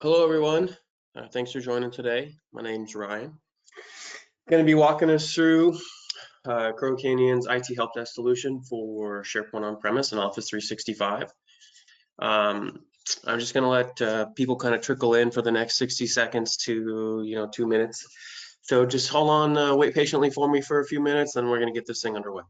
Hello, everyone. Thanks for joining today. My name's Ryan. Going to be walking us through Crow Canyon's IT help desk solution for SharePoint on-premise and Office 365. I'm just going to let people kind of trickle in for the next 60 seconds to 2 minutes. So just hold on, wait patiently for me for a few minutes, and we're going to get this thing underway.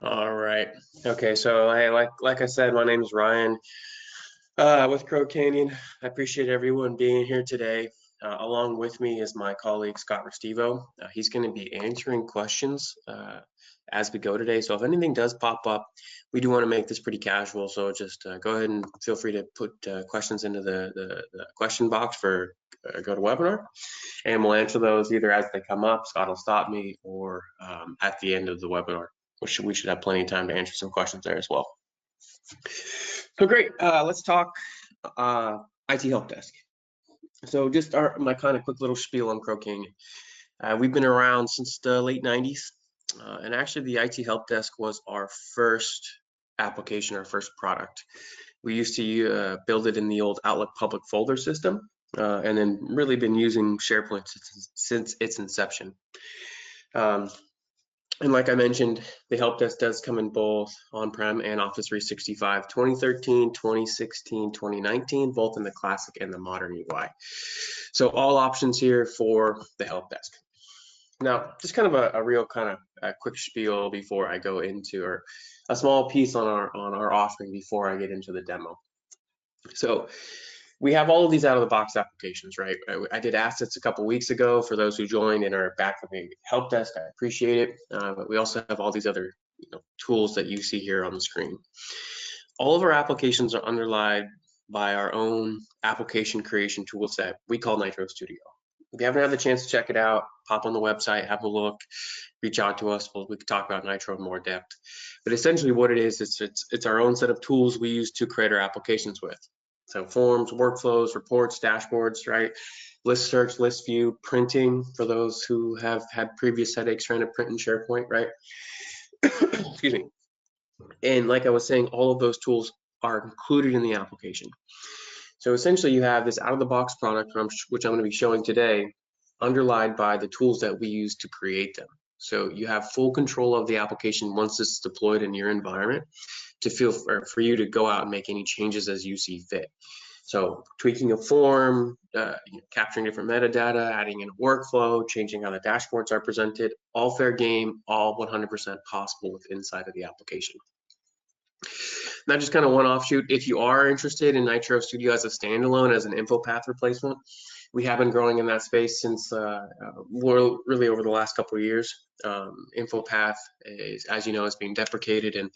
All right. Okay. So hey, like I said, my name is Ryan. With Crow Canyon, I appreciate everyone being here today. Along with me is my colleague Scott Restivo. He's going to be answering questions as we go today. So if anything does pop up, we do want to make this pretty casual. So just go ahead and feel free to put questions into the question box for GoToWebinar, and we'll answer those either as they come up. Scott will stop me, or at the end of the webinar, which we should have plenty of time to answer some questions there as well. So great, let's talk IT help desk. So just my kind of quick little spiel on Crow Canyon. We've been around since the late 90s, and actually the IT help desk was our first application, our first product. We used to build it in the old Outlook public folder system, and then really been using SharePoint since its inception. And like I mentioned, the help desk does come in both on-prem and Office 365, 2013, 2016, 2019, both in the classic and the modern UI. So all options here for the help desk. Now, just kind of a real kind of a quick spiel before I go into, or a small piece on our offering before I get into the demo. So we have all of these out-of-the-box applications, right? I did assets a couple weeks ago for those who joined and are back with the help desk. I appreciate it. But we also have all these other tools that you see here on the screen. All of our applications are underlined by our own application creation tool set we call Nitro Studio. If you haven't had the chance to check it out, pop on the website, have a look, reach out to us. We can talk about Nitro in more depth. But essentially what it is, it's our own set of tools we use to create our applications with. So forms, workflows, reports, dashboards, right? List search, list view, printing for those who have had previous headaches trying to print in SharePoint, right? Excuse me. And like I was saying, all of those tools are included in the application. So essentially you have this out-of-the-box product, which I'm going to be showing today, underlined by the tools that we use to create them. So you have full control of the application once it's deployed in your environment, to feel for you to go out and make any changes as you see fit. So tweaking a form, capturing different metadata, adding in a workflow, changing how the dashboards are presented, all fair game, all 100% possible with inside of the application. Now, just kind of one offshoot, if you are interested in Nitro Studio as a standalone, as an Infopath replacement, we have been growing in that space since really over the last couple of years. Infopath is, as you know, is being deprecated, and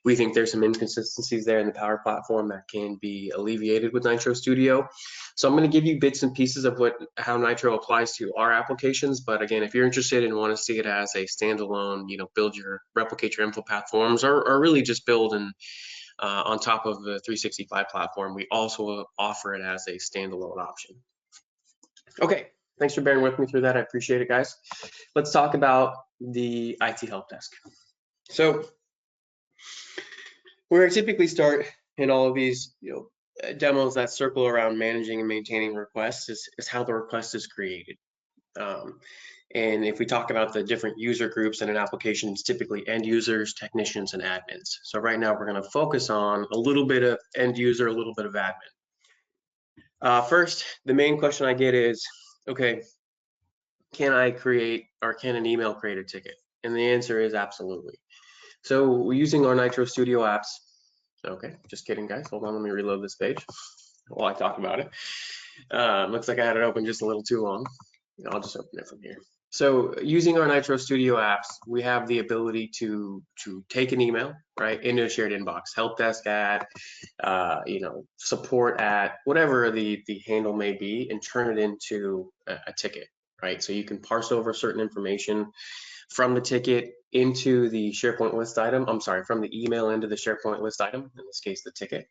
we think there's some inconsistencies there in the Power Platform that can be alleviated with Nitro Studio. So I'm going to give you bits and pieces of how Nitro applies to our applications. But again, if you're interested and want to see it as a standalone, replicate your Infopath forms, or really just build on top of the 365 platform, we also offer it as a standalone option. Okay, thanks for bearing with me through that. I appreciate it, guys. Let's talk about the IT help desk. So where I typically start in all of these demos that circle around managing and maintaining requests is how the request is created. And if we talk about the different user groups in an application, it's typically end users, technicians, and admins. So right now we're going to focus on a little bit of end user, a little bit of admin. First, the main question I get is, okay, can I create, or can an email create a ticket? And the answer is absolutely. So we're using our Nitro Studio apps. Okay, just kidding, guys. Hold on, let me reload this page while I talk about it. Looks like I had it open just a little too long. I'll just open it from here. So using our Nitro Studio apps, we have the ability to take an email, right, into a shared inbox, help desk at, support at, whatever the handle may be, and turn it into a ticket, right? So you can parse over certain information from the ticket into the SharePoint list item. I'm sorry, from the email into the SharePoint list item, in this case, the ticket,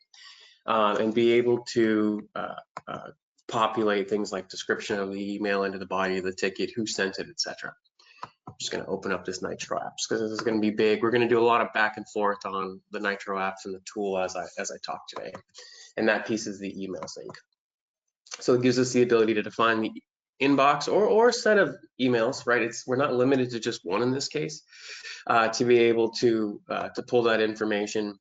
and be able to populate things like description of the email into the body of the ticket, who sent it, etc. I'm just going to open up this Nitro apps because this is going to be big. We're going to do a lot of back and forth on the Nitro apps and the tool as I talk today, and that piece is the email sync. So it gives us the ability to define the inbox or a set of emails, right? We're not limited to just one in this case, to be able to pull that information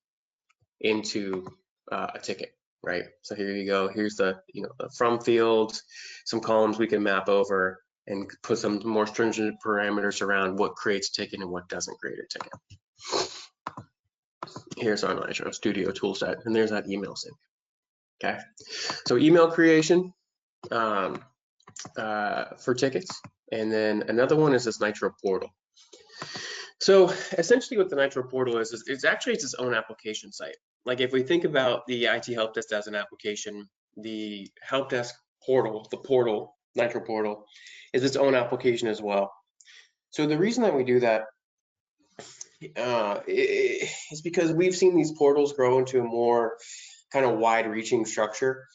into a ticket. Right, so here you go. Here's the the from fields, some columns we can map over and put some more stringent parameters around what creates a ticket and what doesn't create a ticket. Here's our Nitro Studio toolset, and there's that email sync. Okay, so email creation for tickets, and then another one is this Nitro Portal. So essentially what the Nitro Portal is it's its own application site. Like if we think about the IT Help Desk as an application, the Help Desk portal, Nitro Portal, is its own application as well. So the reason that we do that is because we've seen these portals grow into a more kind of wide-reaching structure.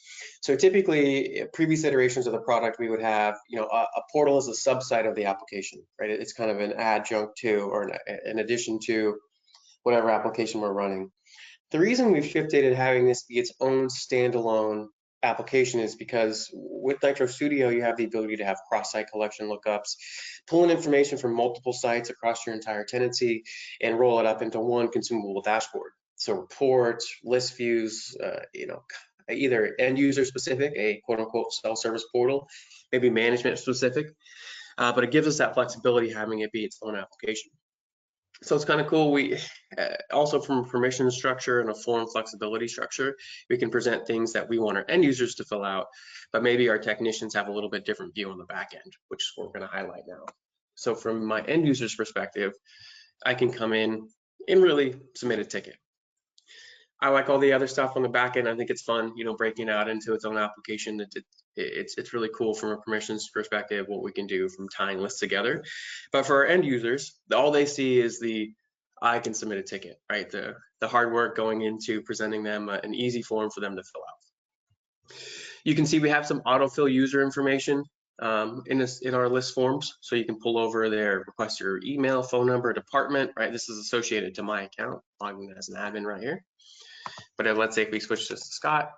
So typically, previous iterations of the product, we would have, a portal as a subsite of the application, right? It's kind of an adjunct to, or an addition to, whatever application we're running. The reason we've shifted at having this be its own standalone application is because with Nitro Studio, you have the ability to have cross-site collection lookups, pull in information from multiple sites across your entire tenancy, and roll it up into one consumable dashboard. So reports, list views, either end user specific, a quote unquote self-service portal, maybe management specific, but it gives us that flexibility having it be its own application. So it's kind of cool. We also, from a permission structure and a form flexibility structure, we can present things that we want our end users to fill out, but maybe our technicians have a little bit different view on the back end, which is what we're going to highlight now. So from my end user's perspective, I can come in and really submit a ticket. I like all the other stuff on the back end. I think it's fun, breaking out into its own application. It's really cool from a permissions perspective, what we can do from tying lists together. But for our end users, all they see is I can submit a ticket, right? The hard work going into presenting them an easy form for them to fill out. You can see we have some autofill user information in our list forms. So you can pull over there, request your email, phone number, department, right? This is associated to my account, logging as an admin right here. But let's say if we switch this to Scott,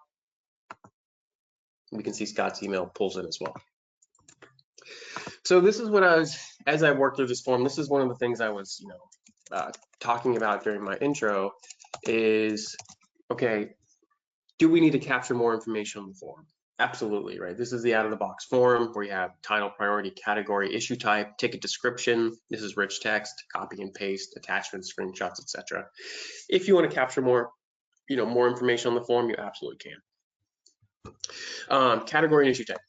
we can see Scott's email pulls in as well. So this is what as I worked through this form, this is one of the things I was, talking about during my intro is, okay, do we need to capture more information on the form? Absolutely, right? This is the out-of-the-box form where you have title, priority, category, issue type, ticket description. This is rich text, copy and paste, attachments, screenshots, etc. If you want to capture more information on the form, you absolutely can. Category and issue type.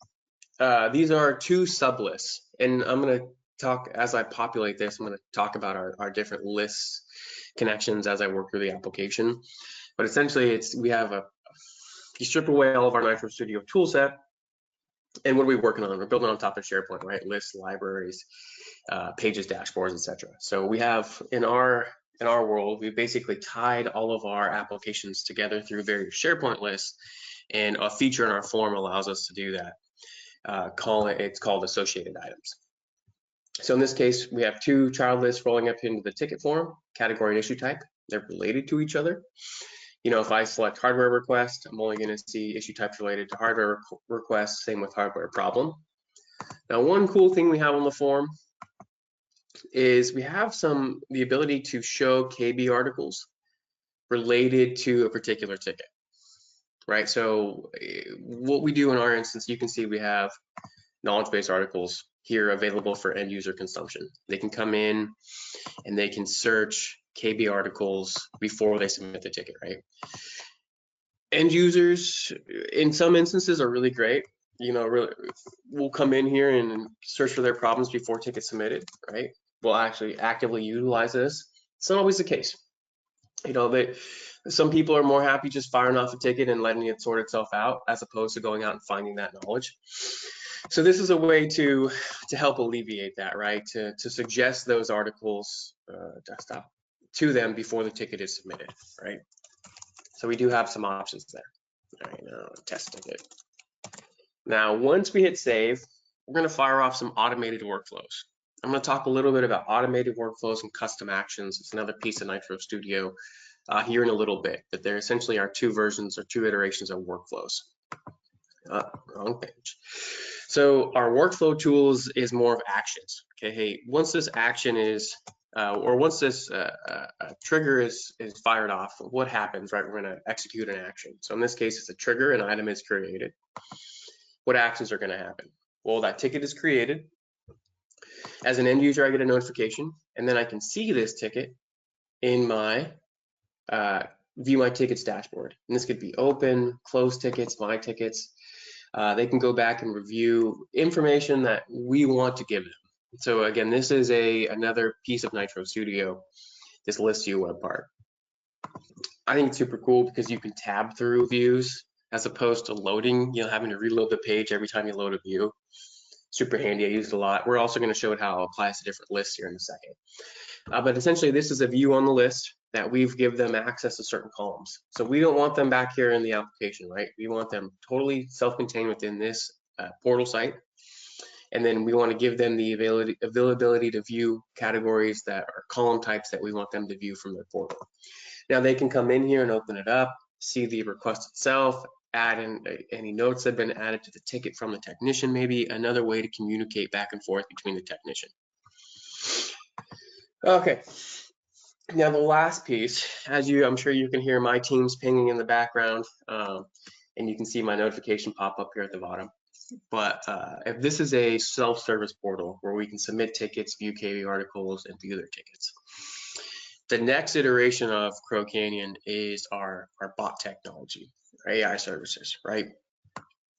These are two sublists, and I'm going to talk, as I populate this, I'm going to talk about our different lists connections as I work through the application. But essentially, you strip away all of our Nitro Studio toolset, and what are we working on? We're building on top of SharePoint, right? Lists, libraries, pages, dashboards, etc. So we have in our world, we basically tied all of our applications together through various SharePoint lists, and a feature in our form allows us to do that. It's called associated items. So in this case, we have two child lists rolling up into the ticket form, category and issue type. They're related to each other. If I select hardware request, I'm only going to see issue types related to hardware requests, same with hardware problem. Now, one cool thing we have on the form is we have the ability to show KB articles related to a particular ticket, right? So what we do in our instance, you can see we have knowledge base articles here available for end user consumption. They can come in and they can search KB articles before they submit the ticket, right? End users, in some instances, are really great. You know, really, we'll come in here and search for their problems before tickets submitted, right? We'll actually actively utilize this. It's not always the case. You know, some people are more happy just firing off a ticket and letting it sort itself out, as opposed to going out and finding that knowledge. So this is a way to help alleviate that, right? To suggest those articles desktop to them before the ticket is submitted, right? So we do have some options there. All right, now test ticket. Now, once we hit save, we're going to fire off some automated workflows. I'm going to talk a little bit about automated workflows and custom actions. It's another piece of Nitro Studio here in a little bit, but there essentially are two versions or two iterations of workflows. Wrong page. So our workflow tools is more of actions. Okay, hey, once this action is, or once this trigger is fired off, what happens, right? We're going to execute an action. So in this case, it's a trigger, an item is created. What actions are going to happen? Well, that ticket is created. As an end user, I get a notification, and then I can see this ticket in my view my tickets dashboard. And this could be open, closed tickets, my tickets. They can go back and review information that we want to give them. So again, this is another piece of Nitro Studio, this list view web part. I think it's super cool because you can tab through views as opposed to loading, you know, having to reload the page every time you load a view. Super handy, I use it a lot. We're also going to show it how it applies to different lists here in a second. But essentially, this is a view on the list that we've give them access to certain columns. So we don't want them back here in the application, right? We want them totally self-contained within this portal site. And then we want to give them the availability to view categories that are column types that we want them to view from their portal. Now they can come in here and open it up, see the request itself, add in any notes that have been added to the ticket from the technician, maybe another way to communicate back and forth between the technician. Okay, now the last piece, I'm sure you can hear my teams pinging in the background, and you can see my notification pop up here at the bottom. But if this is a self-service portal where we can submit tickets, view KB articles, and view their tickets. The next iteration of Crow Canyon is our bot technology, our AI services, right?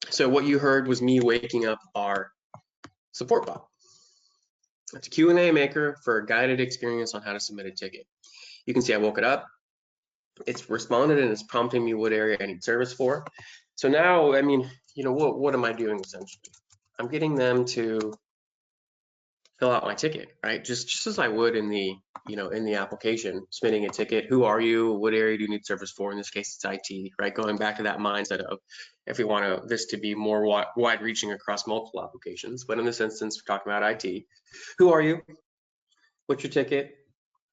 So what you heard was me waking up our support bot. It's a Q&A maker for a guided experience on how to submit a ticket. You can see I woke it up. It's responded and it's prompting me what area I need service for. So now, I mean, you know, what am I doing essentially? I'm getting them to fill out my ticket, right? Just as I would in the, you know, in the application, submitting a ticket. Who are you? What area do you need service for? In this case, it's IT, right? Going back to that mindset of if we want this to be more wide-reaching across multiple applications. But in this instance, we're talking about IT. Who are you? What's your ticket?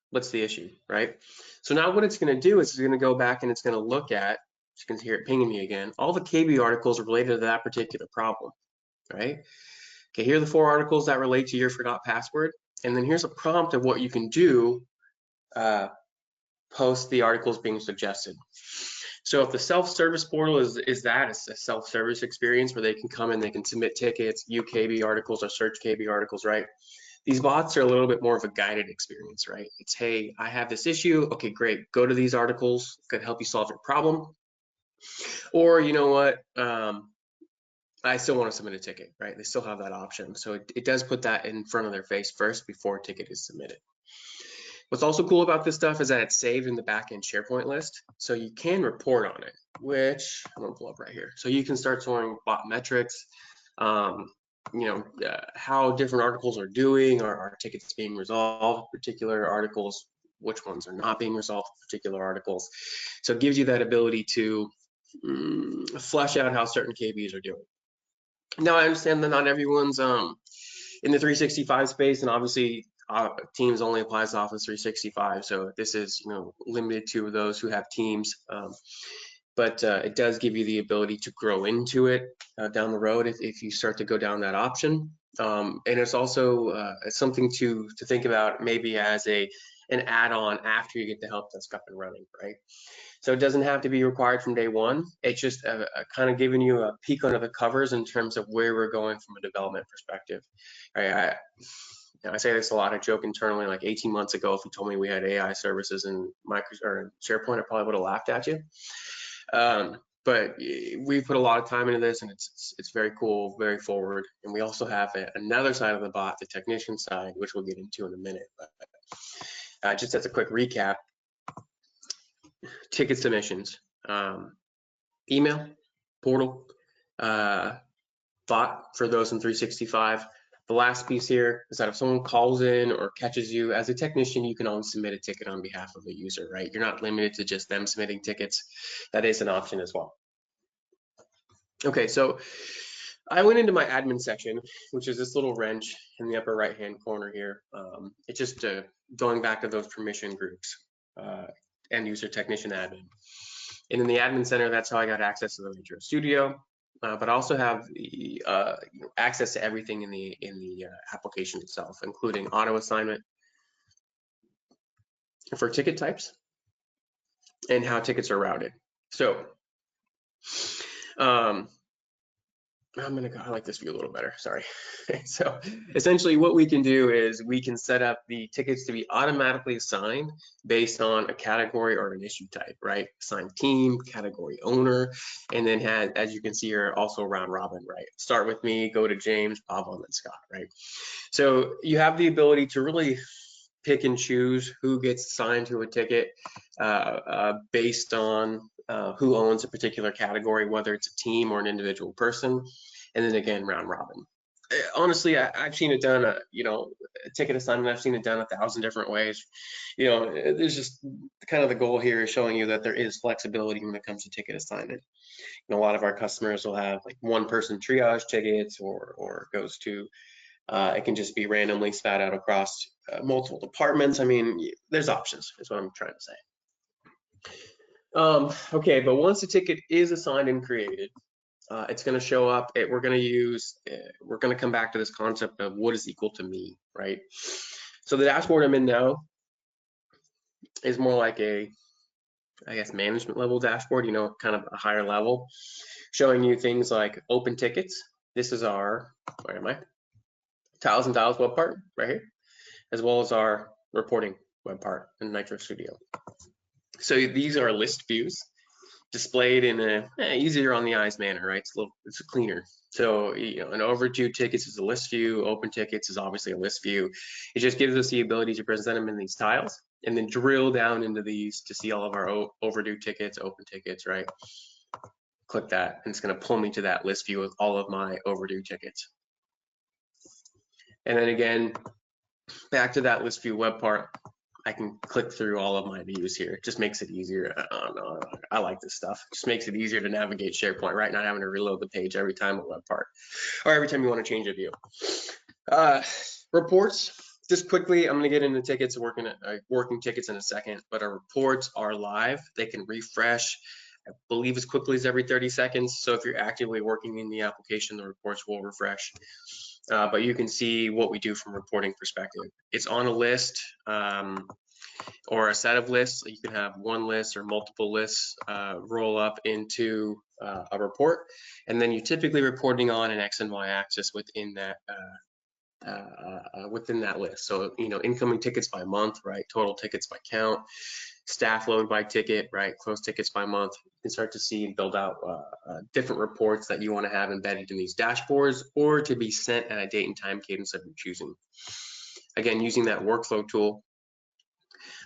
What's the issue, right? So now what it's going to do is it's going to go back and it's going to look at, you can hear it pinging me again, all the KB articles related to that particular problem, right? Okay, here are the 4 articles that relate to your forgot password. And then here's a prompt of what you can do post the articles being suggested. So if the self-service portal is a self-service experience where they can come in, they can submit tickets, view KB articles or search KB articles, right? These bots are a little bit more of a guided experience, right? It's, hey, I have this issue. Okay, great. Go to these articles. Could help you solve your problem. Or you know what? I still want to submit a ticket, right? They still have that option. So it does put that in front of their face first before a ticket is submitted. What's also cool about this stuff is that it's saved in the backend SharePoint list. So you can report on it, which I'm gonna pull up right here. So you can start storing bot metrics, you know, how different articles are doing, are tickets being resolved, particular articles, which ones are not being resolved, particular articles. So it gives you that ability to flesh out how certain KBs are doing. Now I understand that not everyone's in the 365 space, and obviously Teams only applies to Office 365, so this is, you know, limited to those who have Teams. But it does give you the ability to grow into it down the road if you start to go down that option. And it's also something to think about maybe as an add-on after you get the help desk up and running, right? So it doesn't have to be required from day one. It's just a kind of giving you a peek under the covers in terms of where we're going from a development perspective. I say this a lot. I joke internally, like 18 months ago, if you told me we had AI services in SharePoint, I probably would have laughed at you. But we put a lot of time into this, and it's very cool, very forward. And we also have another side of the bot, the technician side, which we'll get into in a minute. But just as a quick recap, ticket submissions, email, portal, bot for those in 365. The last piece here is that if someone calls in or catches you as a technician, you can always submit a ticket on behalf of the user, right? You're not limited to just them submitting tickets. That is an option as well. Okay, so I went into my admin section, which is this little wrench in the upper right-hand corner here. It's just going back to those permission groups, end user, technician, admin. And in the admin center, that's how I got access to the Nitro Studio. But I also have access to everything in the application itself, including auto assignment for ticket types and how tickets are routed. So I'm gonna go, I like this view a little better, sorry. So essentially what we can do is we can set up the tickets to be automatically assigned based on a category or an issue type, right? Assigned team, category owner, and then as you can see here, also round robin, right? Start with me, go to James, Bob, and then Scott, right? So you have the ability to really pick and choose who gets assigned to a ticket based on who owns a particular category, whether it's a team or an individual person, and then again, round robin. Honestly, I've seen it done, a ticket assignment, I've seen it done 1,000 different ways. There's just kind of the goal here is showing you that there is flexibility when it comes to ticket assignment. A lot of our customers will have like one person triage tickets or goes to, it can just be randomly spat out across multiple departments. I mean, there's options, is what I'm trying to say. Okay, but once the ticket is assigned and created, it's going to show up. We're going to come back to this concept of what is equal to me, right? So the dashboard I'm in now is more like a, I guess, management level dashboard, kind of a higher level, showing you things like open tickets. This is our, where am I? Tiles and Dials web part right here, as well as our reporting web part in Nitro Studio. So these are list views displayed in a easier on the eyes manner, right? It's cleaner. So an overdue tickets is a list view, open tickets is obviously a list view. It just gives us the ability to present them in these tiles and then drill down into these to see all of our overdue tickets, open tickets, right? Click that and it's going to pull me to that list view with all of my overdue tickets. And then again, back to that list view web part, I can click through all of my views here. It just makes it easier. I like this stuff. It just makes it easier to navigate SharePoint, right? Not having to reload the page every time a web part or every time you want to change a view. Reports, just quickly, I'm going to get into tickets, working tickets in a second, but our reports are live. They can refresh, I believe, as quickly as every 30 seconds. So if you're actively working in the application, the reports will refresh. But you can see what we do from a reporting perspective. It's on a list or a set of lists. You can have one list or multiple lists roll up into a report, and then you're typically reporting on an X and Y axis within that list. So incoming tickets by month, right? Total tickets by count, staff load by ticket, right? Closed tickets by month. You can start to see and build out different reports that you want to have embedded in these dashboards or to be sent at a date and time cadence of your choosing. Again, using that workflow tool,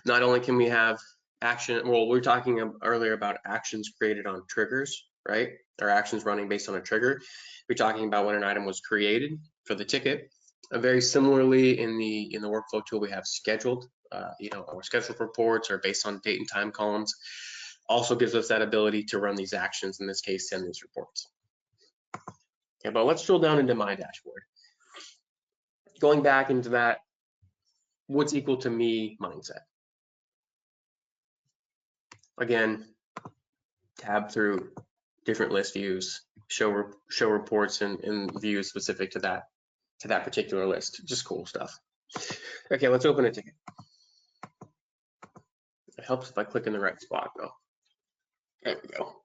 not only can we have action, well, we were talking earlier about actions created on triggers, right? Or actions running based on a trigger. We're talking about when an item was created for the ticket. Very similarly, in the workflow tool, we have scheduled. Our scheduled reports are based on date and time columns. Also gives us that ability to run these actions, in this case, send these reports. Okay, but let's drill down into my dashboard. Going back into that, what's equal to me mindset. Again, tab through different list views, show reports and views specific to that particular list. Just cool stuff. Okay, let's open a ticket. It helps if I click in the right spot though. There we go.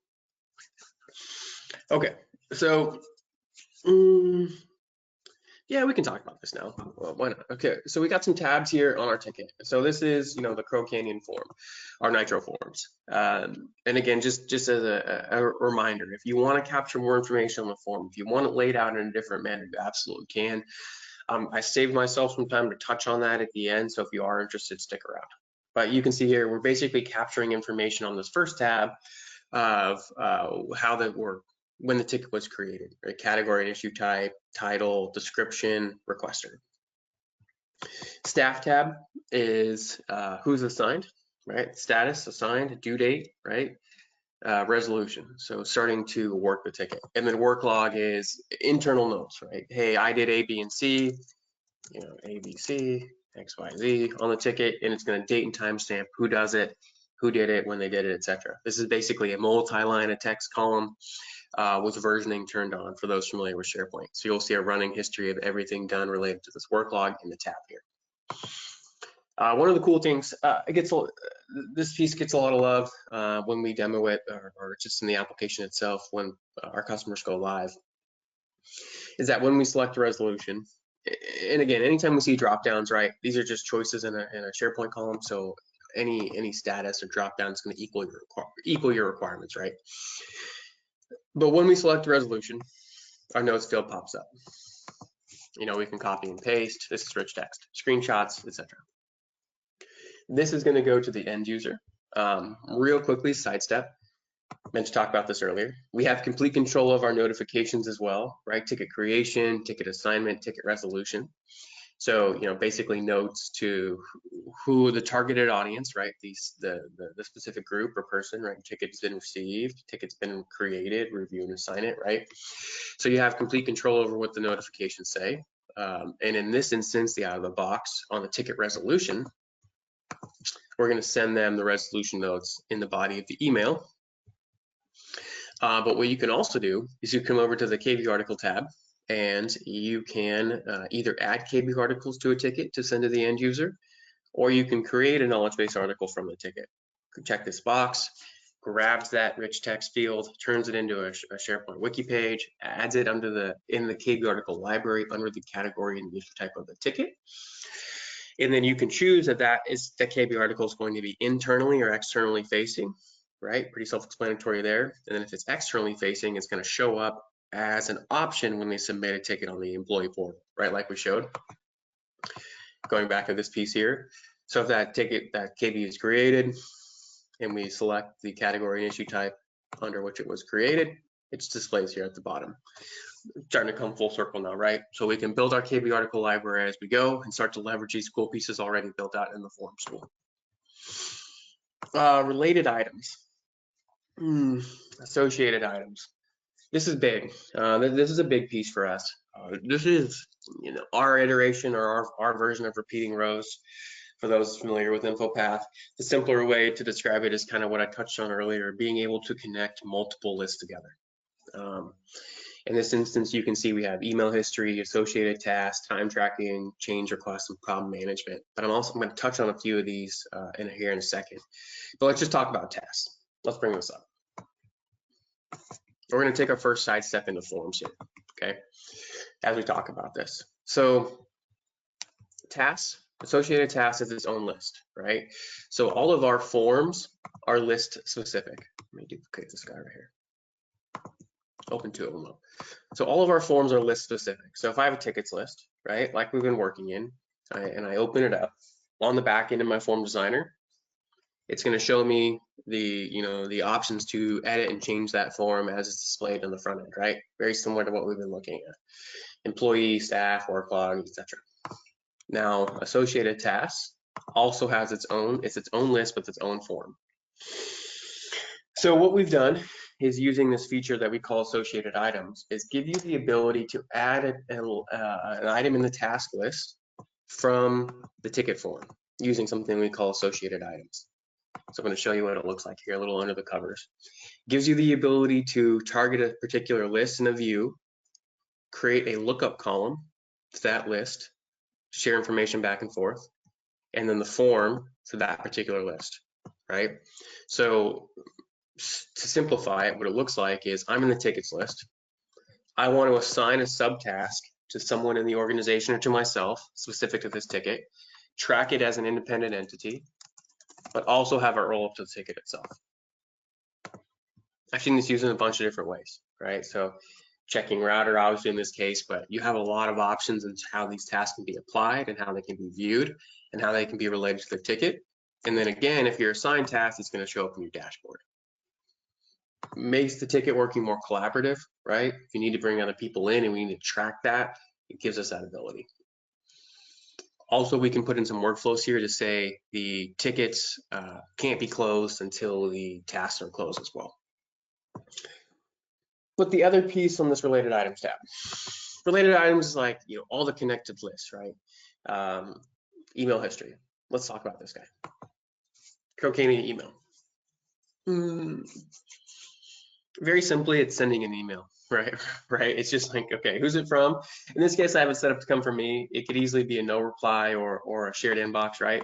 Okay, so yeah, we can talk about this now. Well, why not? Okay, so we got some tabs here on our ticket. So this is, the Crow Canyon form, our Nitro forms. And again, just as a reminder, if you want to capture more information on the form, if you want it laid out in a different manner, you absolutely can. I saved myself some time to touch on that at the end, so if you are interested, stick around. But you can see here, we're basically capturing information on this first tab of how that worked, when the ticket was created, right? Category and issue type, title, description, requester. Staff tab is who's assigned, right? Status, assigned, due date, right? Resolution, so starting to work the ticket. And then work log is internal notes, right? Hey, I did A, B, and C, A, B, C, X, Y, Z on the ticket, and it's going to date and timestamp who does it, who did it, when they did it, etc. This is basically a multi-line of text column with versioning turned on for those familiar with SharePoint. So you'll see a running history of everything done related to this work log in the tab here. One of the cool things, this piece gets a lot of love when we demo it or just in the application itself when our customers go live, is that when we select a resolution, and again, anytime we see drop downs, right, these are just choices in a SharePoint column, so any status or drop down is going to equal your requirements, right? But when we select a resolution, our notes field pops up. We can copy and paste. This is rich text, screenshots, etc. This is going to go to the end user. Real quickly, sidestep. Meant to talk about this earlier. We have complete control of our notifications as well, right? Ticket creation, ticket assignment, ticket resolution. So, basically notes to who the targeted audience, right? The specific group or person, right? Ticket's been received, ticket's been created, review and assign it, right? So you have complete control over what the notifications say. And in this instance, the out of the box on the ticket resolution, we're going to send them the resolution notes in the body of the email. But what you can also do is you come over to the KB article tab, and you can either add KB articles to a ticket to send to the end user, or you can create a knowledge base article from the ticket. Check this box, grabs that rich text field, turns it into a SharePoint wiki page, adds it in the KB article library under the category and issue type of the ticket. And then you can choose that the KB article is going to be internally or externally facing, right? Pretty self-explanatory there. And then if it's externally facing, it's going to show up as an option when they submit a ticket on the employee portal, right? Like we showed. Going back to this piece here. So if that ticket, that KB is created, and we select the category and issue type under which it was created, it's displayed here at the bottom. Starting to come full circle now, right? So we can build our KB article library as we go and start to leverage these cool pieces already built out in the Forms tool. Related items, associated items. This is big. This is a big piece for us. This is, our iteration or our version of repeating rows. For those familiar with Infopath, the simpler way to describe it is kind of what I touched on earlier, being able to connect multiple lists together. In this instance, you can see we have email history, associated tasks, time tracking, change requests, and problem management. But I'm going to touch on a few of these here in a second. But let's just talk about tasks. Let's bring this up. We're going to take our first side step into Forms here, okay, as we talk about this. So tasks, associated tasks is its own list, right? So all of our forms are list specific. Let me duplicate this guy right here. Open two of them up. So all of our forms are list specific. So if I have a tickets list, right, like we've been working in, and I open it up on the back end of my form designer, it's going to show me the options to edit and change that form as it's displayed on the front end, right? Very similar to what we've been looking at. Employee, staff, work log, etc. Now, associated tasks also has its own list with its own form. So what we've done is using this feature that we call associated items is give you the ability to add an item in the task list from the ticket form using something we call associated items. So I'm going to show you what it looks like here, a little under the covers. Gives you the ability to target a particular list in a view, create a lookup column to that list, share information back and forth, and then the form to that particular list, right? So to simplify it, what it looks like is I'm in the tickets list. I want to assign a subtask to someone in the organization or to myself specific to this ticket, track it as an independent entity, but also have it roll up to the ticket itself. I've seen this used in a bunch of different ways, right? So checking router, obviously in this case, but you have a lot of options in how these tasks can be applied and how they can be viewed and how they can be related to their ticket. And then again, if you're assigned tasks, it's going to show up in your dashboard. Makes the ticket working more collaborative, right? If you need to bring other people in and we need to track that, it gives us that ability. Also, we can put in some workflows here to say the tickets can't be closed until the tasks are closed as well. But the other piece on this related items tab, related items is like, you know, all the connected lists, right? Email history. Let's talk about this guy. Cocaine email. Very simply, it's sending an email, right? It's just like, okay, who's it from? In this case, I have it set up to come from me. It could easily be a no reply or a shared inbox, right?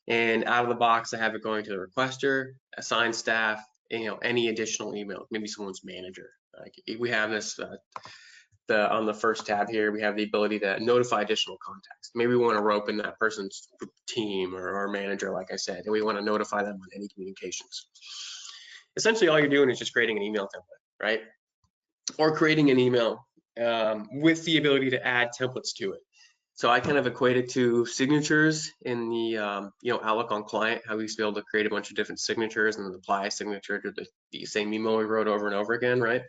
And out of the box, I have it going to the requester, assigned staff, and, you know, any additional email, maybe someone's manager. Like we have this on the first tab here, we have the ability to notify additional contacts. Maybe we want to rope in that person's team or manager, like I said, and we want to notify them on any communications. Essentially, all you're doing is just creating an email template, right? Or creating an email with the ability to add templates to it. So I kind of equate it to signatures in the you know, Outlook on client, how we used to be able to create a bunch of different signatures and then apply a signature to the same email we wrote over and over again, right?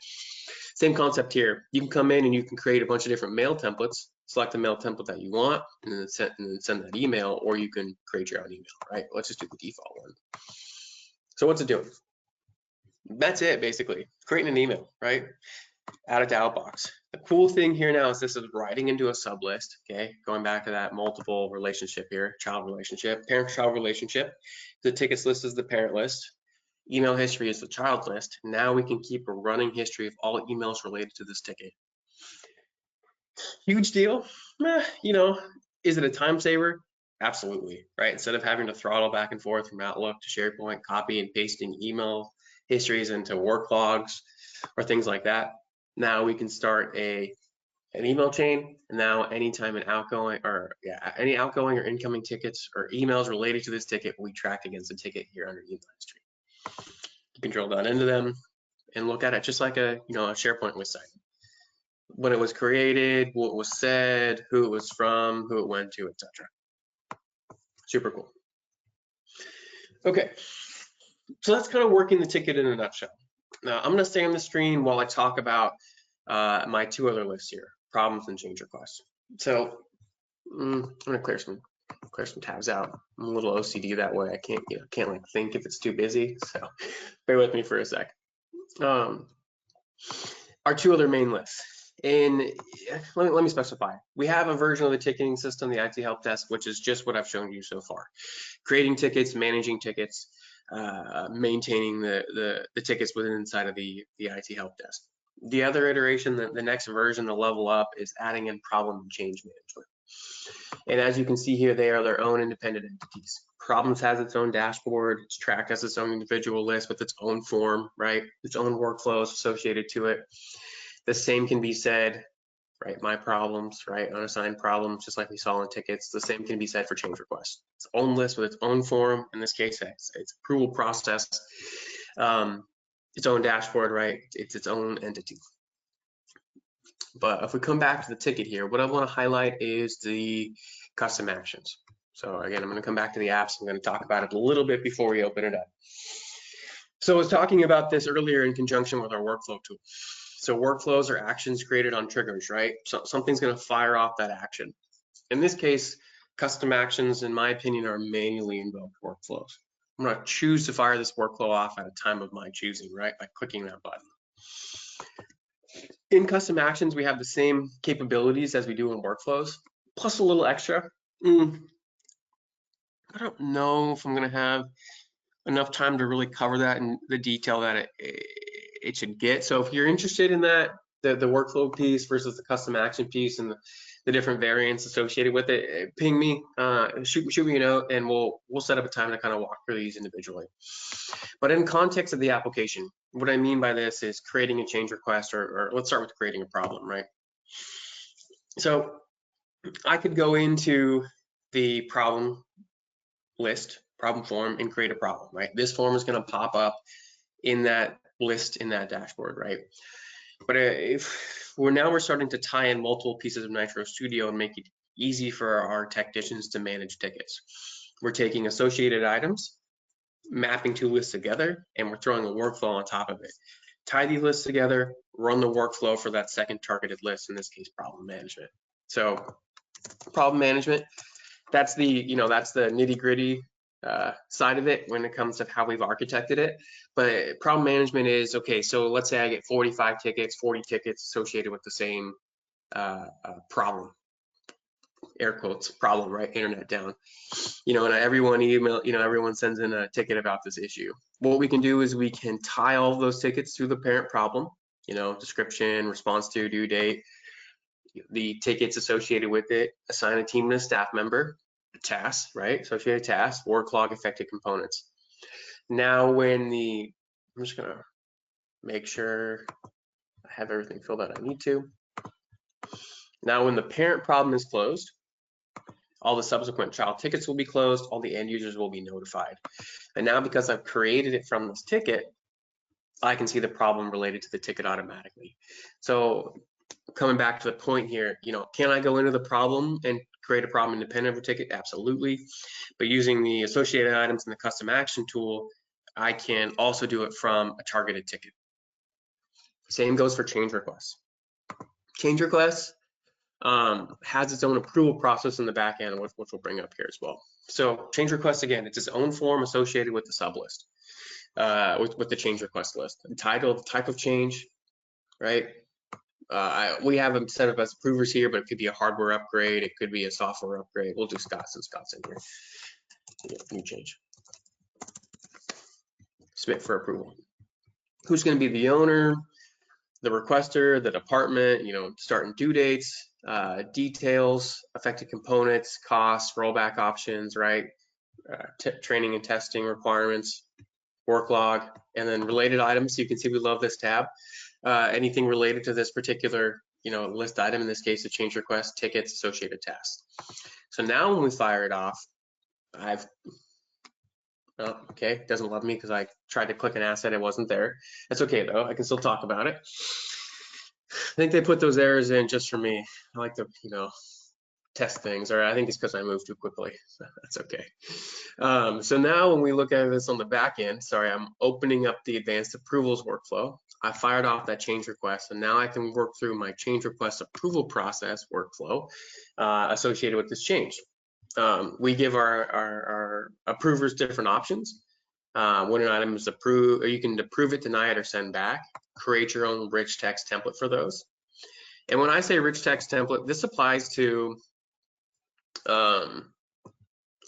Same concept here. You can come in and you can create a bunch of different mail templates, select the mail template that you want, and then send that email, or you can create your own email, right? Let's just do the default one. So what's it doing? That's it, basically. Creating an email, right? Add it to Outbox. The cool thing here now is this is writing into a sub list, okay? Going back to that multiple relationship here, child relationship, parent-child relationship. The tickets list is the parent list. Email history is the child list. Now we can keep a running history of all emails related to this ticket. Huge deal? You know, is it a time saver? Absolutely, right? Instead of having to throttle back and forth from Outlook to SharePoint, copy and pasting email histories into work logs or things like that. Now we can start an email chain. And now anytime an outgoing or any outgoing or incoming tickets or emails related to this ticket will be tracked against the ticket here under email history. You can drill down into them and look at it just like a, you know, a SharePoint list site. When it was created, what was said, who it was from, who it went to, etc. Super cool. Okay, so that's kind of working the ticket in a nutshell. Now I'm going to stay on the screen while I talk about my two other lists here, problems and change requests. So I'm going to clear some tabs out. I'm a little OCD that way. I can't like think if it's too busy. So bear with me for a sec. Our two other main lists. And let me specify. We have a version of the ticketing system, the IT Helpdesk, which is just what I've shown you so far. Creating tickets, managing tickets, maintaining the tickets within inside of the IT Helpdesk. The other iteration, the next version, the level up, is adding in problem and change management. And as you can see here, they are their own independent entities. Problems has its own dashboard. It's tracked as its own individual list with its own form, right? Its own workflows associated to it. The same can be said, right? My problems, right? Unassigned problems, just like we saw in tickets. The same can be said for change requests. Its own list with its own form. In this case, it's approval process. Its own dashboard, right? It's its own entity. But if we come back to the ticket here, what I want to highlight is the custom actions. So again, I'm going to come back to the apps. I'm going to talk about it a little bit before we open it up. So I was talking about this earlier in conjunction with our workflow tool. So workflows are actions created on triggers, right? So something's going to fire off that action. In this case, custom actions, in my opinion, are manually invoked workflows. I'm going to choose to fire this workflow off at a time of my choosing, right? By clicking that button. In custom actions, we have the same capabilities as we do in workflows, plus a little extra. I don't know if I'm going to have enough time to really cover that in the detail that it should get. So if you're interested in that, the workflow piece versus the custom action piece and the different variants associated with it, ping me, shoot me a note, and we'll set up a time to kind of walk through these individually. But in context of the application, what I mean by this is creating a change request, or let's start with creating a problem, right? So I could go into the problem list, problem form, and create a problem, right? This form is going to pop up in that list in that dashboard, right? But if we're starting to tie in multiple pieces of Nitro Studio and make it easy for our technicians to manage tickets. We're taking associated items, mapping two lists together, and we're throwing a workflow on top of it. Tie these lists together, run the workflow for that second targeted list, in this case, problem management. So problem management, that's the nitty-gritty side of it when it comes to how we've architected it. But problem management is, okay, so let's say I get 45 tickets, 40 tickets associated with the same problem, air quotes, problem, right? Internet down. And everyone sends in a ticket about this issue. What we can do is we can tie all of those tickets to the parent problem, description, response to, due date, the tickets associated with it, assign a team and a staff member, tasks, right? Associated tasks, work log, affected components. Now I'm just gonna make sure I have everything filled out I need to. Now when the parent problem is closed, all the subsequent child tickets will be closed, all the end users will be notified. And now because I've created it from this ticket, I can see the problem related to the ticket automatically. So coming back to the point here, can I go into the problem and create a problem independent of a ticket? Absolutely. But using the associated items in the custom action tool, I can also do it from a targeted ticket. Same goes for change requests. Change requests has its own approval process in the back end, which we'll bring up here as well. So change request, again, it's its own form associated with the sub list, with the change request list. The title, the type of change, right? We have them set up as approvers here, but it could be a hardware upgrade, it could be a software upgrade. We'll do Scott since Scott's in here. New change. Submit for approval. Who's going to be the owner, the requester, the department, start and due dates, details, affected components, costs, rollback options, right? Training and testing requirements, work log, and then related items. You can see we love this tab. Anything related to this particular list item, in this case, a change request, tickets, associated tasks. So now when we fire it off, okay, it doesn't love me because I tried to click an asset, it wasn't there. That's okay though, I can still talk about it. I think they put those errors in just for me. I like to, test things, or I think it's because I moved too quickly. So that's okay. So now when we look at this on the back end, sorry, I'm opening up the advanced approvals workflow. I fired off that change request, and now I can work through my change request approval process workflow associated with this change. We give our approvers different options. When an item is approved, or you can approve it, deny it, or send back. Create your own rich text template for those. And when I say rich text template, this applies to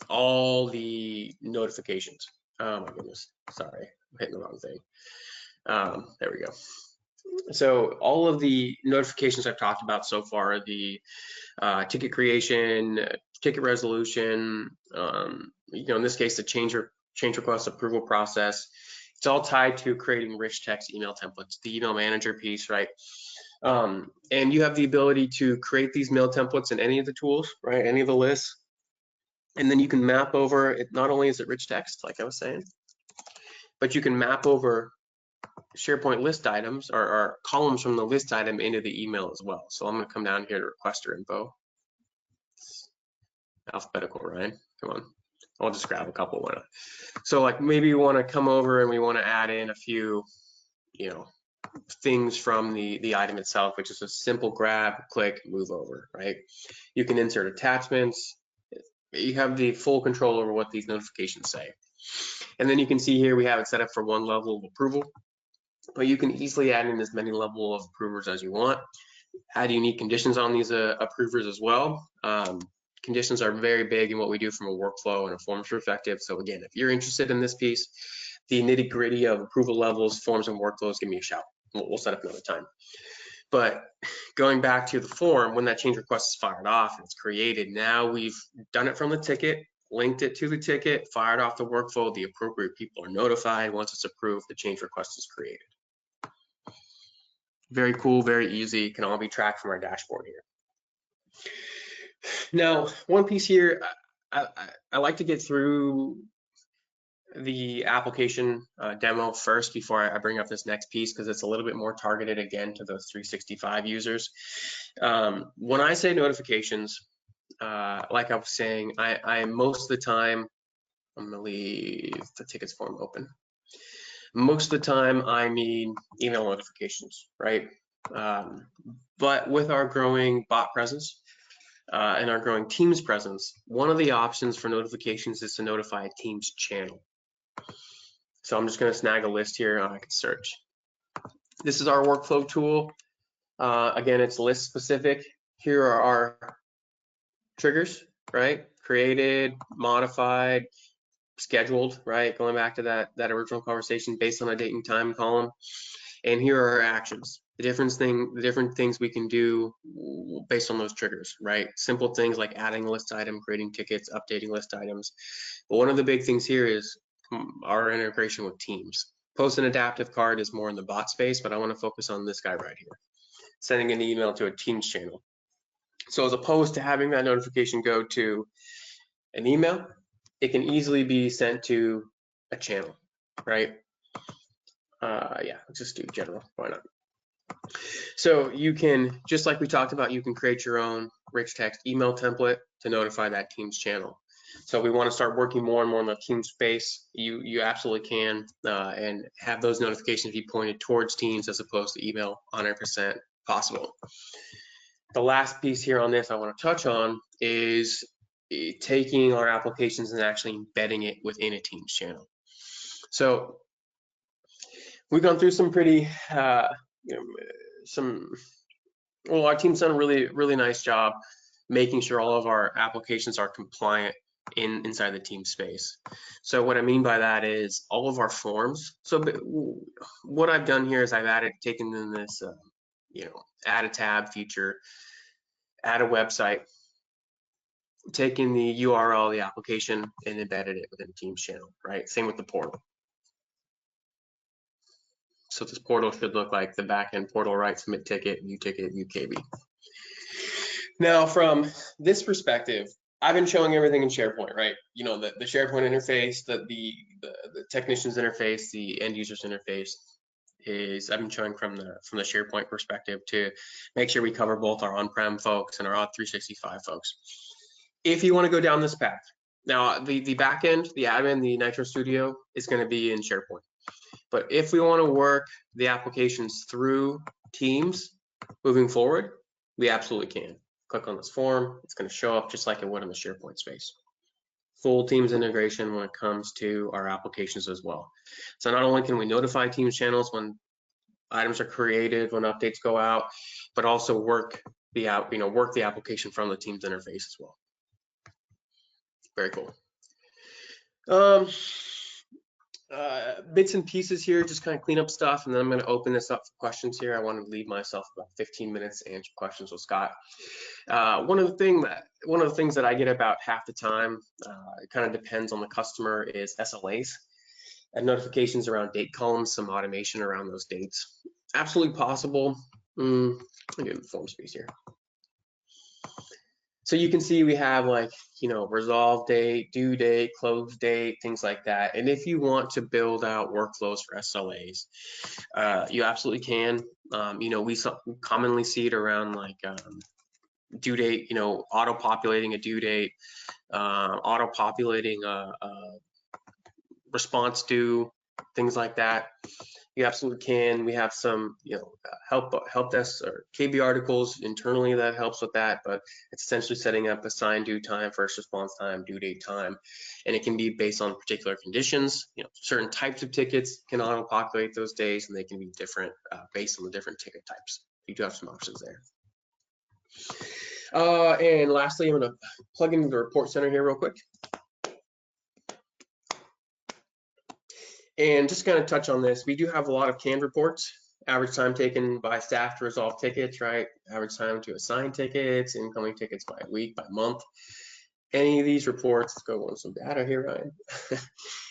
all the notifications. Oh my goodness, sorry, I'm hitting the wrong thing. There we go. So all of the notifications I've talked about so far, the ticket creation, ticket resolution, in this case, the change request approval process, it's all tied to creating rich text email templates, the email manager piece, right? And you have the ability to create these mail templates in any of the tools, right? Any of the lists. And then you can map over it. Not only is it rich text, like I was saying, but you can map over SharePoint list items or columns from the list item into the email as well. So I'm going to come down here to requester info. Alphabetical, Ryan. Come on. I'll just grab a couple. So like maybe we want to come over and we want to add in a few, things from the item itself, which is a simple grab, click, move over, right? You can insert attachments. You have the full control over what these notifications say. And then you can see here we have it set up for one level of approval, but you can easily add in as many level of approvers as you want. Add unique conditions on these approvers as well. Conditions are very big in what we do from a workflow and a forms perspective. So again, if you're interested in this piece, the nitty gritty of approval levels, forms, and workflows, give me a shout. We'll set up another time. But going back to the form, when that change request is fired off and it's created, now we've done it from the ticket, linked it to the ticket, fired off the workflow, the appropriate people are notified. Once it's approved, the change request is created. Very cool, very easy, can all be tracked from our dashboard here. Now, one piece here, I like to get through the application demo first before I bring up this next piece, because it's a little bit more targeted again to those 365 users. When I say notifications, like I was saying, I most of the time, I'm gonna leave the tickets form open. Most of the time I mean email notifications, right? But with our growing bot presence and our growing Teams presence, one of the options for notifications is to notify a Teams channel. So I'm just going to snag a list here and I can search. This is our workflow tool. Again, it's list specific. Here are our triggers, right? Created, modified, scheduled, right? Going back to that original conversation based on a date and time column. And here are our actions. The different things we can do based on those triggers, right? Simple things like adding a list item, creating tickets, updating list items. But one of the big things here is our integration with Teams. Post an adaptive card is more in the bot space, but I want to focus on this guy right here, sending an email to a Teams channel. So as opposed to having that notification go to an email, it can easily be sent to a channel, right? Yeah, let's just do general, why not? So you can, just like we talked about, you can create your own rich text email template to notify that Teams channel. So we want to start working more and more in the Teams space. You absolutely can, and have those notifications be pointed towards Teams as opposed to email, 100% possible. The last piece here on this I want to touch on is taking our applications and actually embedding it within a Teams channel. So we've gone through some pretty, well, our team's done a really nice job making sure all of our applications are compliant inside the team space. So what I mean by that is all of our forms. So what I've done here is I've taken in this, add a tab feature, add a website, taken the URL of the application and embedded it within the Teams channel, right? Same with the portal. So this portal should look like the backend portal, right? Submit ticket, view KB. Now, from this perspective, I've been showing everything in SharePoint, right? You know, the SharePoint interface, the technician's interface, the end user's interface is I've been showing from the SharePoint perspective to make sure we cover both our on-prem folks and our 365 folks. If you want to go down this path, now the backend, the admin, the Nitro Studio is going to be in SharePoint. But if we want to work the applications through Teams moving forward, we absolutely can. Click on this form, it's going to show up just like it would in the SharePoint space. Full Teams integration when it comes to our applications as well. So not only can we notify Teams channels when items are created, when updates go out, but also work the application from the Teams interface as well. Very cool. Bits and pieces here, just kind of clean up stuff, and then I'm going to open this up for questions here. I want to leave myself about 15 minutes to answer questions with Scott. One of the things that I get about half the time, it kind of depends on the customer, is SLAs and notifications around date columns, some automation around those dates. Absolutely possible. Let me get the form space here. So you can see we have resolve date, due date, close date, things like that. And if you want to build out workflows for SLAs, you absolutely can. We commonly see it around due date, auto-populating a due date, auto-populating a response due, things like that. You absolutely can. We have some, help desk or KB articles internally that helps with that, but it's essentially setting up assigned due time, first response time, due date time, and it can be based on particular conditions. Certain types of tickets can auto-populate those days, and they can be different based on the different ticket types. You do have some options there. And lastly, I'm going to plug into the report center here real quick. And just kind of touch on this, we do have a lot of canned reports. average time taken by staff to resolve tickets, right? Average time to assign tickets, incoming tickets by week, by month. Any of these reports, let's go on some data here, Ryan.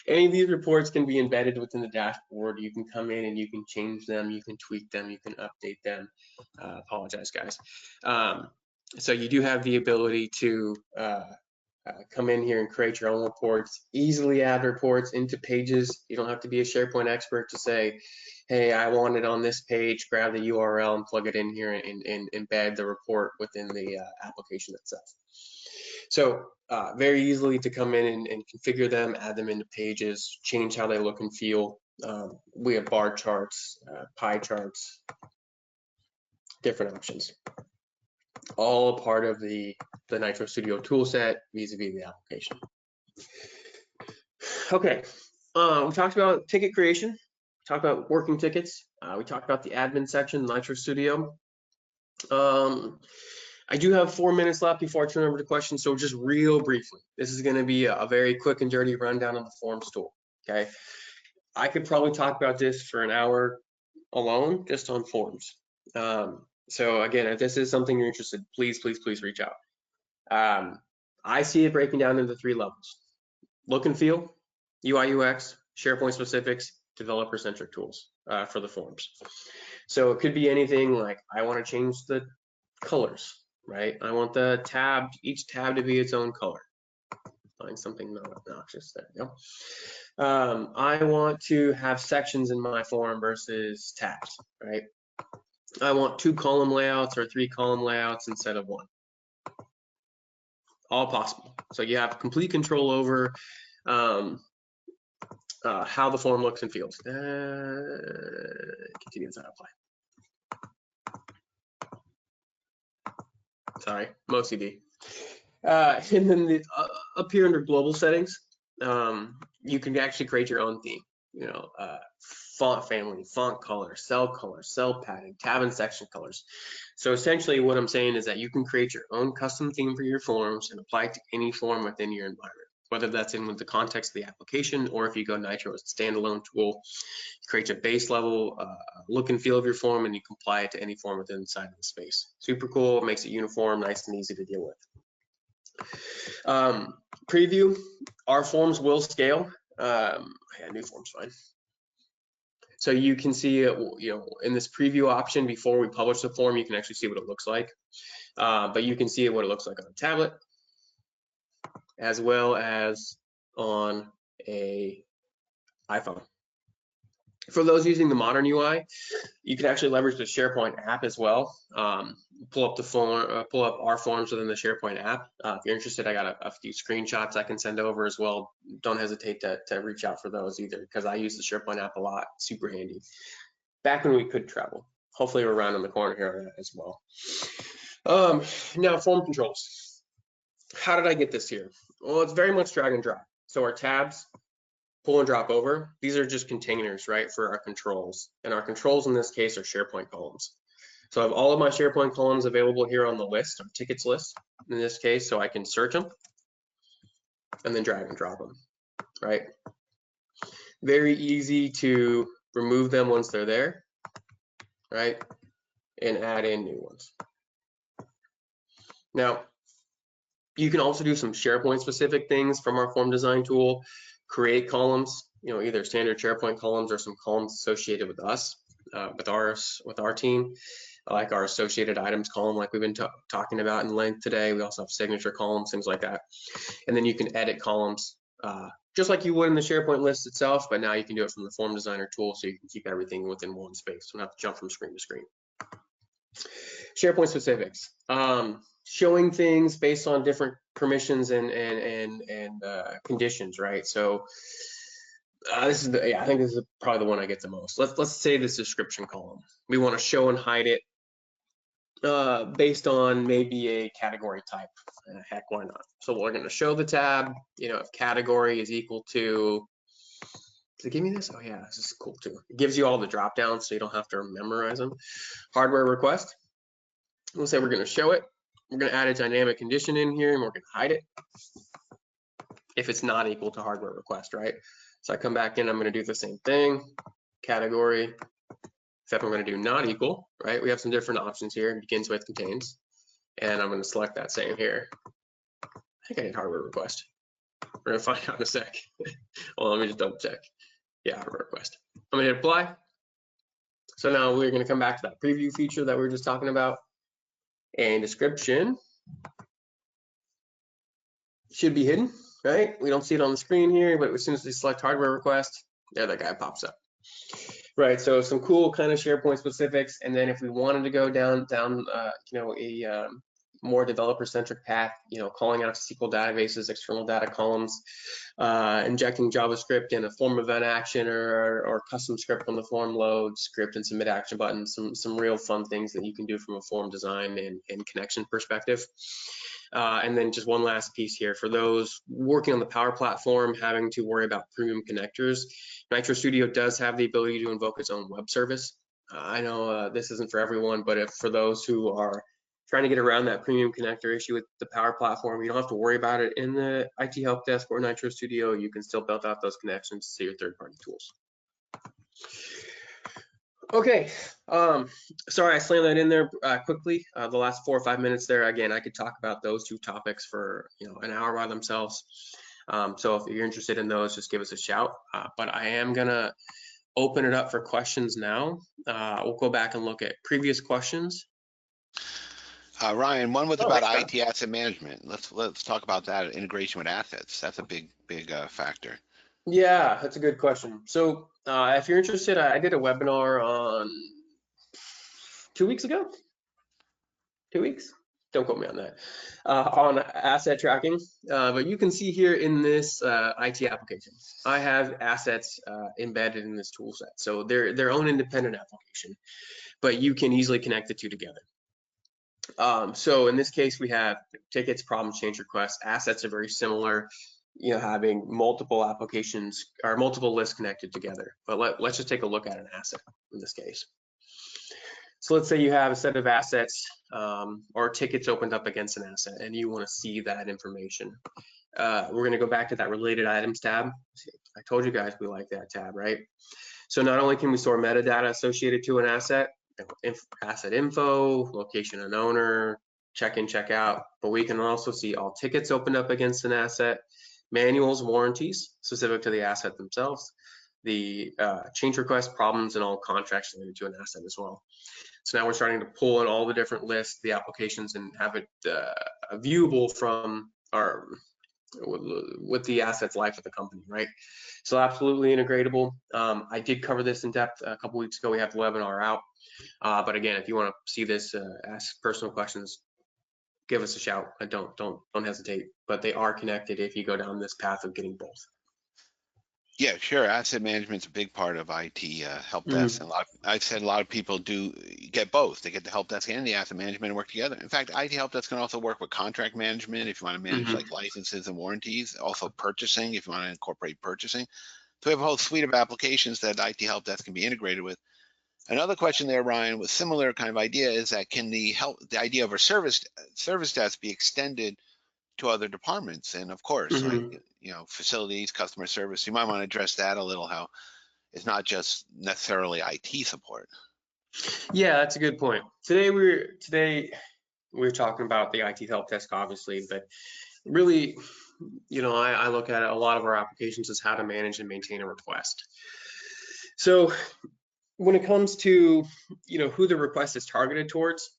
Any of these reports can be embedded within the dashboard. You can come in and you can change them, you can tweak them, you can update them. Apologize, guys. So you do have the ability to come in here and create your own reports, easily add reports into pages. You don't have to be a SharePoint expert to say, hey, I want it on this page, grab the URL and plug it in here and embed the report within the application itself. So very easily to come in and configure them, add them into pages, change how they look and feel. We have bar charts, pie charts, different options. All part of the Nitro Studio toolset vis-a-vis the application. Okay, we talked about ticket creation, we talked about working tickets, we talked about the admin section, Nitro Studio. I do have 4 minutes left before I turn over to questions, so just real briefly, this is going to be a very quick and dirty rundown of the forms tool. Okay, I could probably talk about this for an hour alone just on forms. So again, if this is something you're interested, please reach out. I see it breaking down into 3 levels: look and feel, UI UX, SharePoint specifics, developer centric tools for the forms. So it could be anything like, I want to change the colors, right? I want the tab, each tab to be its own color. Find something not obnoxious, there you go. I want to have sections in my form versus tabs, right? I want 2 column layouts or 3 column layouts instead of 1. All possible. So you have complete control over how the form looks and feels. Continue as I apply. Sorry, MoCD. And then up here under global settings, you can actually create your own theme. You know, font family, font color, cell padding, tab and section colors. So essentially what I'm saying is that you can create your own custom theme for your forms and apply it to any form within your environment, whether that's in with the context of the application, or if you go Nitro as a standalone tool, create a base level look and feel of your form, and you can apply it to any form within inside of the space. Super cool, makes it uniform, nice and easy to deal with. Preview, our forms will scale. Yeah, new form's fine. So you can see it, you know, in this preview option before we publish the form, you can actually see what it looks like. But you can see what it looks like on a tablet, as well as on a iPhone. For those using the modern UI, you can actually leverage the SharePoint app as well. Pull up the form, pull up our forms within the SharePoint app. If you're interested, I got a few screenshots I can send over as well. Don't hesitate to reach out for those either, because I use the SharePoint app a lot. Super handy. Back when we could travel. Hopefully we're around in the corner here as well. Now form controls. How did I get this here? Well, it's very much drag and drop. So our tabs, pull and drop over. These are just containers, right, for our controls. And our controls in this case are SharePoint columns. So I have all of my SharePoint columns available here on the list, or tickets list in this case, so I can search them and then drag and drop them, right? Very easy to remove them once they're there, right? And add in new ones. Now, you can also do some SharePoint specific things from our form design tool, create columns, you know, either standard SharePoint columns or some columns associated with us, with our team, like our associated items column, like we've been talking about in length today. We also have signature columns, things like that. And then you can edit columns just like you would in the SharePoint list itself, but now you can do it from the form designer tool, so you can keep everything within one space. Don't have to jump from screen to screen. SharePoint specifics, showing things based on different permissions and conditions, right? So this is I think this is probably the one I get the most. Let's say this description column. We want to show and hide it based on maybe a category type. Heck, why not? So we're going to show the tab. You know, if category is equal to, does it give me this? Oh yeah, this is cool too. It gives you all the drop downs, so you don't have to memorize them. Hardware request. We'll say we're going to show it. We're going to add a dynamic condition in here, and we're going to hide it if it's not equal to hardware request, right? So I come back in, I'm going to do the same thing. Category except I'm going to do not equal, right? We have some different options here. It begins with, contains, and I'm going to select that same here. I think I did hardware request. We're going to find out in a sec. Well, let me just double check. Yeah, hardware request. I'm going to hit apply. So now we're going to come back to that preview feature that we were just talking about, and description should be hidden, right? We don't see it on the screen here, but as soon as we select hardware request, there that guy pops up. Right, so some cool kind of SharePoint specifics, and then if we wanted to go down a more developer-centric path, calling out to SQL databases, external data columns, injecting JavaScript in a form event action or custom script on the form load script and submit action button, some real fun things that you can do from a form design and connection perspective. And then just one last piece here for those working on the Power Platform, having to worry about premium connectors. Nitro Studio does have the ability to invoke its own web service. I know this isn't for everyone, but for those who are trying to get around that premium connector issue with the Power Platform, you don't have to worry about it in the IT Help Desk or Nitro Studio. You can still build out those connections to your third-party tools. Okay, sorry I slammed that in there quickly. The last 4 or 5 minutes there, again, I could talk about those two topics for an hour by themselves. So if you're interested in those, just give us a shout. But I am gonna open it up for questions now. We'll go back and look at previous questions. Ryan, one was about IT asset management. Let's talk about that integration with assets. That's a big factor. Yeah, that's a good question. So if you're interested, I did a webinar on 2 weeks ago. 2 weeks? Don't quote me on that. On asset tracking, but you can see here in this IT application, I have assets embedded in this tool set. So they're their own independent application, but you can easily connect the two together. So in this case, we have tickets, problems, change requests. Assets are very similar, having multiple applications or multiple lists connected together. But let's just take a look at an asset in this case. So let's say you have a set of assets or tickets opened up against an asset and you want to see that information. We're going to go back to that related items tab. I told you guys we like that tab, right? So not only can we store metadata associated to an asset, asset info, location and owner, check in, check out, but we can also see all tickets opened up against an asset, manuals, warranties specific to the asset themselves, the change request, problems, and all contracts related to an asset as well. So now we're starting to pull in all the different lists, the applications, and have it viewable from with the assets life of the company, right? So absolutely integratable. I did cover this in depth a couple weeks ago. We have the webinar out. But again, if you want to see this, ask personal questions, give us a shout. Don't hesitate. But they are connected if you go down this path of getting both. Yeah, sure. Asset management's a big part of IT help desk. And I've said a lot of people do get both. They get the help desk and the asset management and work together. In fact, IT help desk can also work with contract management if you want to manage like licenses and warranties. Also purchasing if you want to incorporate purchasing. So we have a whole suite of applications that IT help desk can be integrated with. Another question there, Ryan, with similar kind of idea is that can the idea of a service desk be extended to other departments? And of course, like facilities, customer service, you might want to address that a little, how it's not just necessarily IT support. Yeah, that's a good point. Today we're talking about the IT help desk, obviously, but really, I look at a lot of our applications as how to manage and maintain a request. So when it comes to who the request is targeted towards,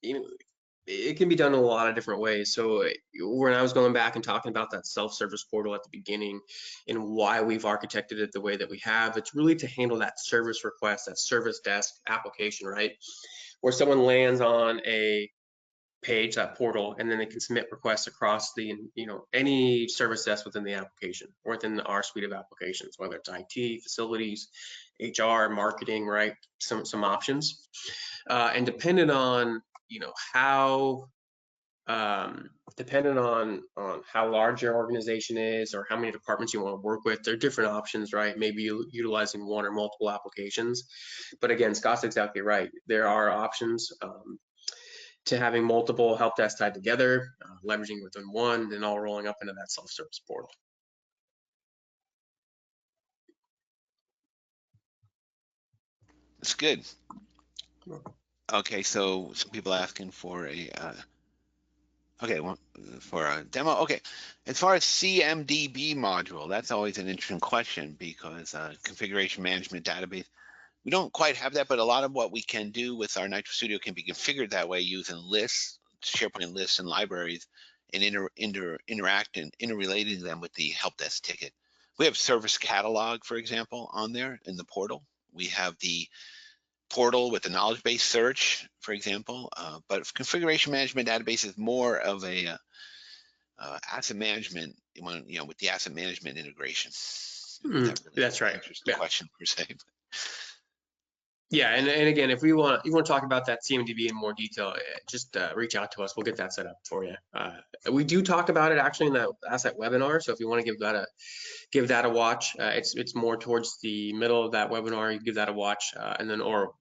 it can be done in a lot of different ways. So when I was going back and talking about that self-service portal at the beginning and why we've architected it the way that we have, it's really to handle that service request, that service desk application, right? Where someone lands on a page, that portal, and then they can submit requests across the, any service desk within the application or within our suite of applications, whether it's IT, facilities, HR, marketing, right? Some options. And dependent on how dependent on how large your organization is or how many departments you want to work with, there are different options, right? Maybe utilizing one or multiple applications. But again, Scott's exactly right. There are options to having multiple help desks tied together, leveraging within one, and all rolling up into that self-service portal. That's good. Okay, so some people asking for a for a demo. Okay, as far as CMDB module, that's always an interesting question because configuration management database, we don't quite have that, but a lot of what we can do with our Nitro Studio can be configured that way using lists, SharePoint lists and libraries, and interact and interrelating them with the help desk ticket. We have service catalog, for example, on there in the portal. We have the portal with the knowledge base search, for example, but configuration management database is more of a asset management, with the asset management integration. That really That's right. answers the Yeah. question per se. Yeah, and again, if you want to talk about that CMDB in more detail, just reach out to us. We'll get that set up for you. We do talk about it actually in the asset webinar. So if you want to give that a watch, it's more towards the middle of that webinar. You give that a watch, and then or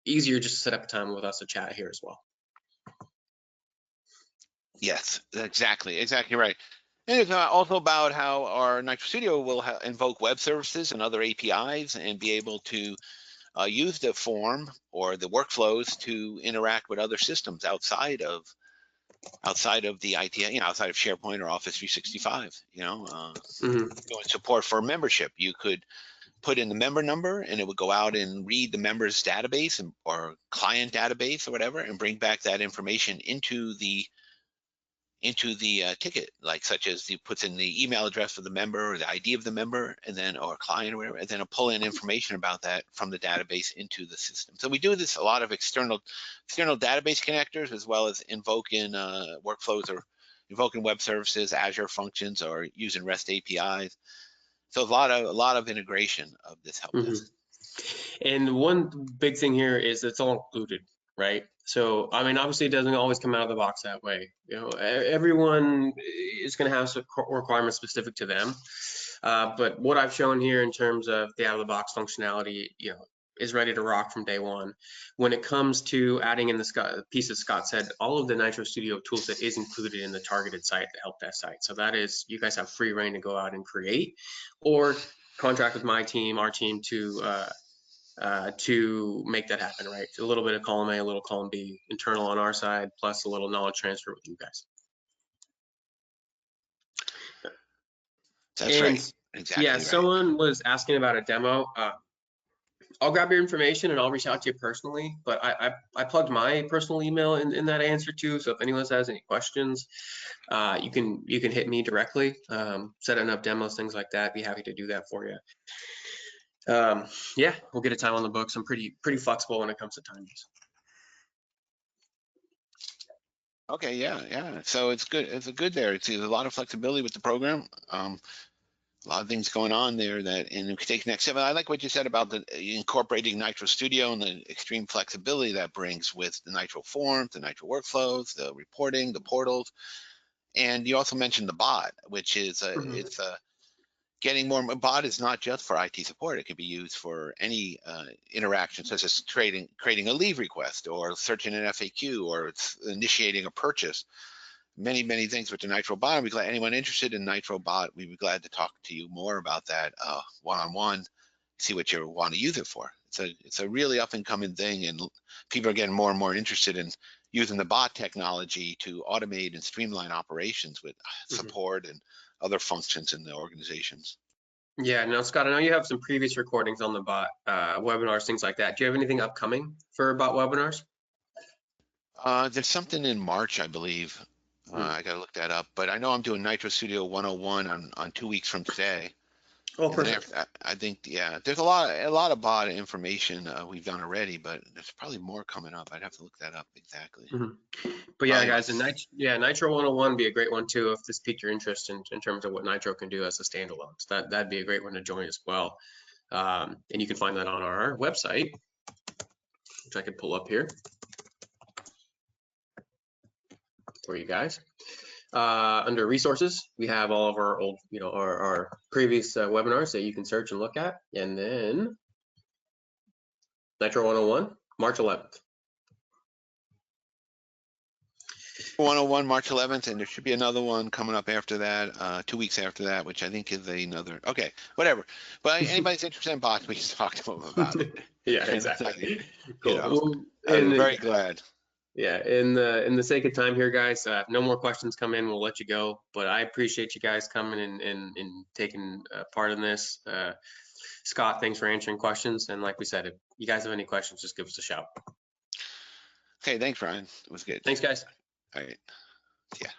easier just to set up a time with us to chat here as well. Yes, exactly right. And it's also about how our Nitro Studio will invoke web services and other APIs and be able to use the form or the workflows to interact with other systems outside of the IT, outside of SharePoint or Office 365. Doing support for membership, you could put in the member number and it would go out and read the member's database or client database or whatever and bring back that information into the ticket, like such as you puts in the email address of the member or the ID of the member and then or client or whatever, and then it'll pull in information about that from the database into the system. So we do this a lot of external database connectors as well as invoking workflows or invoking web services, Azure functions, or using REST APIs. So a lot of integration of this help desk. And one big thing here is it's all included, right? So, I mean, obviously it doesn't always come out of the box that way. Everyone is going to have some requirements specific to them. But what I've shown here in terms of the out of the box functionality, is ready to rock from day one. When it comes to adding in the piece that Scott said, all of the Nitro Studio toolset is included in the targeted site, the help desk site. So that is, you guys have free reign to go out and create or contract with my team, our team to make that happen, right? So a little bit of column A, a little column B, internal on our side, plus a little knowledge transfer with you guys. That's right. Exactly. Yeah, right. Someone was asking about a demo. I'll grab your information and I'll reach out to you personally, but I plugged my personal email in that answer too. So if anyone has any questions, you can hit me directly, setting up demos, things like that. Be happy to do that for you. Yeah, we'll get a time on the books. I'm pretty flexible when it comes to timings. Okay, yeah. So it's good. It's good there. There's a lot of flexibility with the program. A lot of things going on there and we can take the next step. I like what you said about the incorporating Nitro Studio and the extreme flexibility that brings with the Nitro forms, the Nitro workflows, the reporting, the portals, and you also mentioned the bot, which is it's getting more. A bot is not just for IT support; it can be used for any interaction, such as creating a leave request, or searching an FAQ, or initiating a purchase. Many things with the Nitro bot. I'd be glad anyone interested in Nitro bot. We'd be glad to talk to you more about that one-on-one. See what you want to use it for. It's a really up and coming thing, and people are getting more and more interested in using the bot technology to automate and streamline operations with support and other functions in the organizations. Yeah, now Scott, I know you have some previous recordings on the bot webinars, things like that. Do you have anything upcoming for bot webinars? There's something in March, I believe. I got to look that up, but I know I'm doing Nitro Studio 101 on 2 weeks from today. Oh, perfect. I think, yeah, there's a lot of bot information we've done already, but there's probably more coming up. I'd have to look that up exactly. But yeah, guys, and Nitro 101 would be a great one too if this piqued your interest in terms of what Nitro can do as a standalone. So that'd be a great one to join as well. And you can find that on our website, which I could pull up here for you guys. Under resources, we have all of our old, our previous webinars that you can search and look at. And then Nitro 101, March 11th. 101 March 11th, and there should be another one coming up after that, 2 weeks after that, which I think is another. Okay, whatever. But anybody's interested in bots, we can talk to them about it. Yeah, exactly. You Cool. know, Well, I was and very glad. yeah, in the sake of time here, guys, if no more questions come in, we'll let you go. But I appreciate you guys coming and taking part in this. Scott, thanks for answering questions. And like we said, if you guys have any questions, just give us a shout. Okay, thanks, Ryan. It was good. Thanks, guys. All right. Yeah.